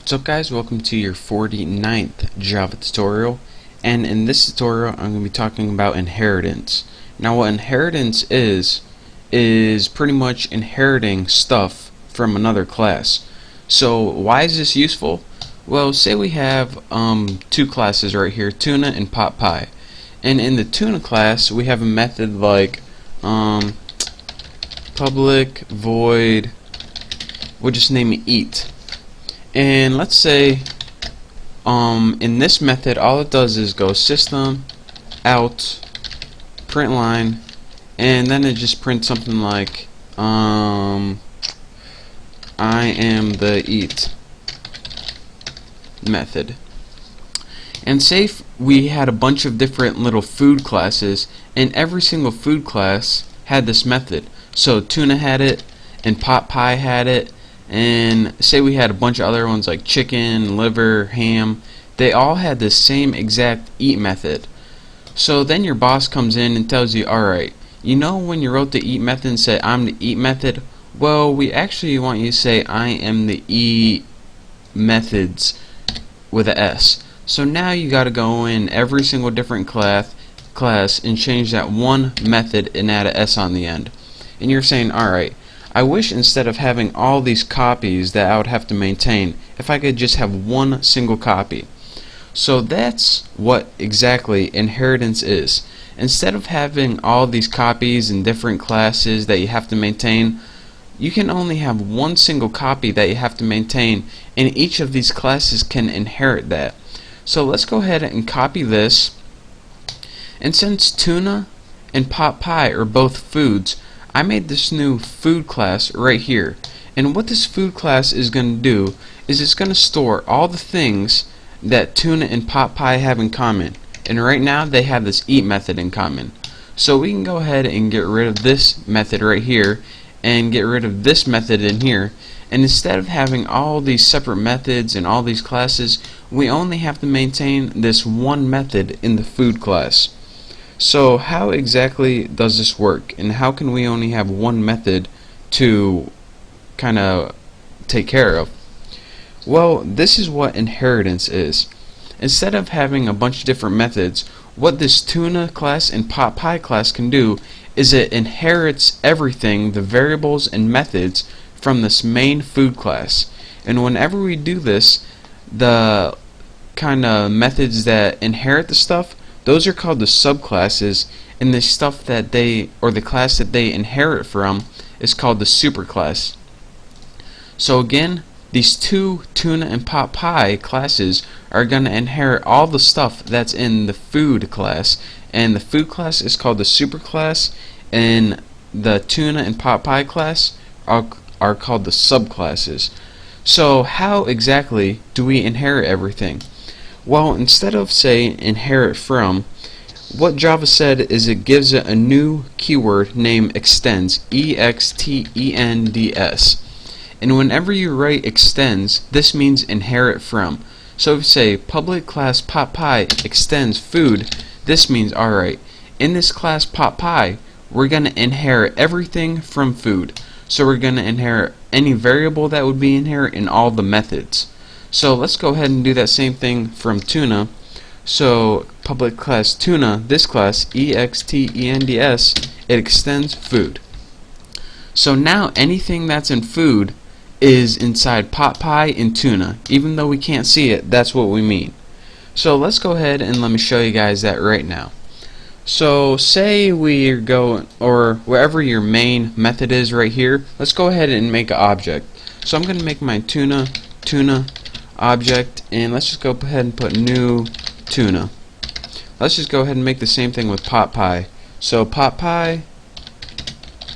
What's up guys, welcome to your 49th Java tutorial, and in this tutorial I'm going to be talking about inheritance. Now what inheritance is pretty much inheriting stuff from another class. So why is this useful? Well, say we have two classes right here, Tuna and PotPie, and in the Tuna class we have a method like public void, we'll just name it eat. And let's say in this method all it does is go system out print line, and then it just prints something like I am the eat method. And say if we had a bunch of different little food classes, and every single food class had this method. So Tuna had it, and PotPie had it, and say we had a bunch of other ones like chicken, liver, ham. They all had the same exact eat method. So then your boss comes in and tells you, alright, you know when you wrote the eat method and said I'm the eat method? Well, we actually want you to say I am the eat methods with a S. So now you gotta go in every single different class and change that one method and add a S on the end. And you're saying, alright, I wish instead of having all these copies that I would have to maintain, if I could just have one single copy. So that's what exactly inheritance is. Instead of having all these copies in different classes that you have to maintain, you can only have one single copy that you have to maintain, and each of these classes can inherit that. So let's go ahead and copy this, and since Tuna and PotPie are both foods, I made this new food class right here. And what this food class is going to do is it's going to store all the things that Tuna and PotPie have in common. And right now they have this eat method in common. So we can go ahead and get rid of this method right here and get rid of this method in here. And instead of having all these separate methods and all these classes, we only have to maintain this one method in the food class. So how exactly does this work, and how can we only have one method to kind of take care of? Well, this is what inheritance is. Instead of having a bunch of different methods, what this Tuna class and PotPie class can do is it inherits everything, the variables and methods, from this main food class. And whenever we do this, the kind of methods that inherit the stuff, those are called the subclasses, and the stuff that they, or the class that they inherit from, is called the superclass. So again, these two Tuna and PotPie classes are going to inherit all the stuff that's in the food class, and the food class is called the superclass, and the Tuna and PotPie class are called the subclasses. So how exactly do we inherit everything? Well, instead of say inherit from, what Java said is it gives it a new keyword named extends, EXTENDS. And whenever you write extends, this means inherit from. So if you say public class PotPie extends food, this means alright, in this class PotPie, we're going to inherit everything from food. So we're going to inherit any variable that would be inherent in all the methods. So let's go ahead and do that same thing from Tuna. So public class Tuna, this class EXTENDS, it extends food. So now anything that's in food is inside PotPie and Tuna. Even though we can't see it, that's what we mean. So let's go ahead and let me show you guys that right now. So say we go, or wherever your main method is right here, let's go ahead and make an object. So I'm going to make my Tuna object, and let's just go ahead and put new Tuna. Let's just go ahead and make the same thing with PotPie. So PotPie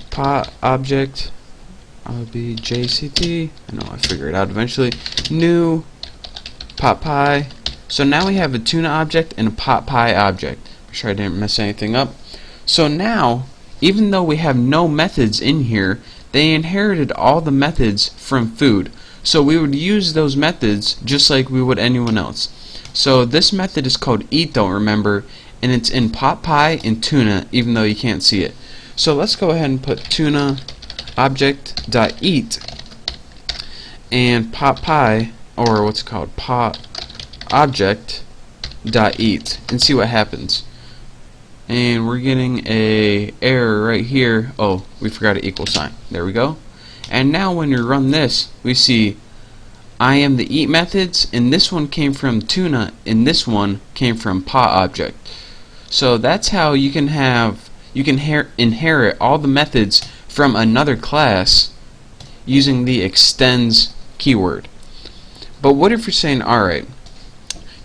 pot object JCT. I know I figure it out eventually. New PotPie. So now we have a Tuna object and a PotPie object. Make sure I didn't mess anything up. So now, even though we have no methods in here, they inherited all the methods from food. So we would use those methods just like we would anyone else. So this method is called eat, don't remember, and it's in PotPie and Tuna, even though you can't see it. So let's go ahead and put Tuna object.eat and PotPie or what's it called, pot object dot eat, and see what happens. And we're getting a error right here. Oh, we forgot an equal sign. There we go. And now when you run this, we see I am the eat methods, and this one came from tuna, and this one came from pot object. So that's how you can inherit all the methods from another class using the extends keyword. But what if you're saying, alright,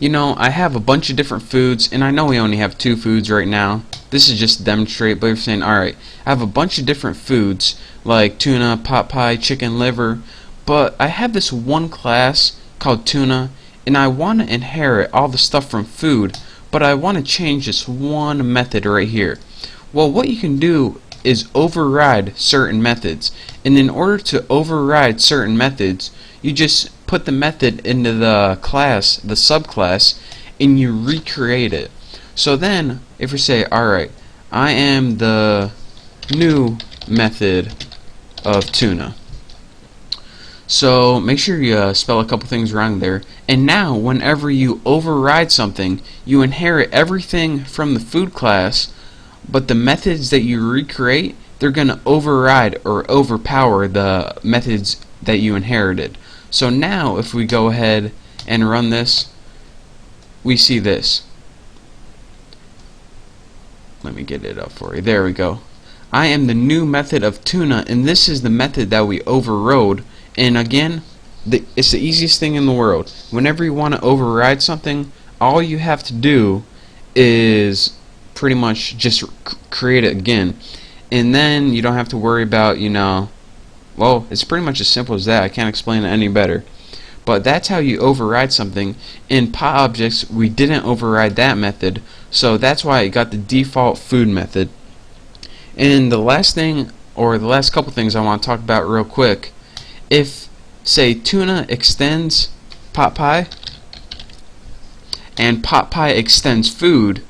you know, I have a bunch of different foods, and I know we only have 2 foods right now. This is just to demonstrate, but you're saying, alright, I have a bunch of different foods like tuna, pot pie, chicken liver, but I have this one class called tuna, and I want to inherit all the stuff from food, but I want to change this one method right here. Well, what you can do is override certain methods, and in order to override certain methods, you just put the method into the class, the subclass, and you recreate it. So then, if you say, alright, I am the new method of tuna. So make sure you spell a couple things wrong there. And now, whenever you override something, you inherit everything from the food class, but the methods that you recreate, they're going to override or overpower the methods that you inherited. So now, if we go ahead and run this, we see this. Let me get it up for you. There we go. I am the new method of tuna, and this is the method that we overrode. And again, it's the easiest thing in the world. Whenever you want to override something, all you have to do is pretty much just create it again. And then you don't have to worry about, you know, well, it's pretty much as simple as that. I can't explain it any better. But that's how you override something. In pot objects, we didn't override that method, so that's why it got the default food method. And the last thing, or the last couple things I want to talk about real quick, if, say, tuna extends pot pie, and pot pie extends food,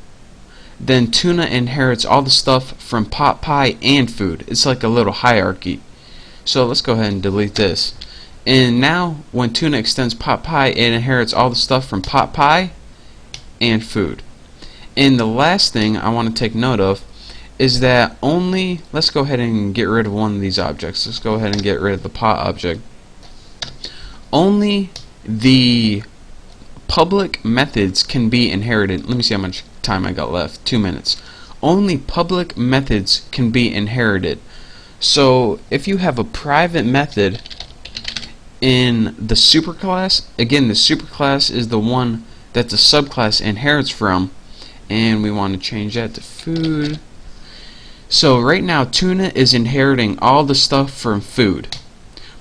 then tuna inherits all the stuff from pot pie and food. It's like a little hierarchy. So let's go ahead and delete this. And now, when tuna extends pot pie, it inherits all the stuff from pot pie and food. And the last thing I want to take note of is that only, let's go ahead and get rid of one of these objects. Let's go ahead and get rid of the pot object. Only the public methods can be inherited. Let me see how much time I got left. 2 minutes. Only public methods can be inherited. So if you have a private method in the superclass, again, the superclass is the one that the subclass inherits from, and we want to change that to food. So right now, tuna is inheriting all the stuff from food,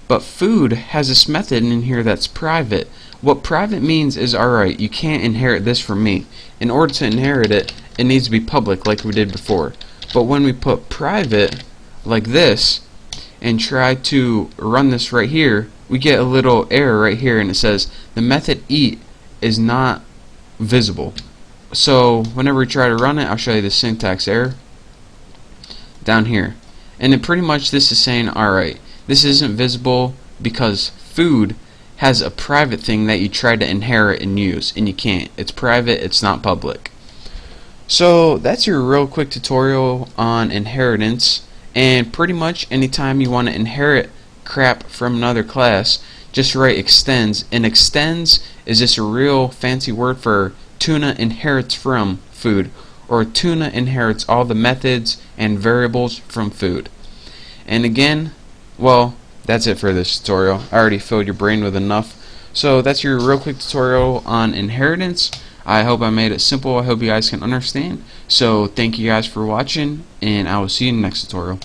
but food has this method in here that's private. What private means is, alright, you can't inherit this from me. In order to inherit it, it needs to be public like we did before. But when we put private like this and try to run this right here, we get a little error right here, and it says the method eat is not visible. So whenever we try to run it, I'll show you the syntax error down here, and it pretty much, this is saying, alright, this isn't visible because food has a private thing that you try to inherit and use, and you can't. It's private, it's not public. So that's your real quick tutorial on inheritance. And pretty much anytime you want to inherit crap from another class, just write extends. And extends is just a real fancy word for tuna inherits from food, or tuna inherits all the methods and variables from food. And again, well, that's it for this tutorial. I already filled your brain with enough. So that's your real quick tutorial on inheritance. I hope I made it simple. I hope you guys can understand. So thank you guys for watching, and I will see you in the next tutorial.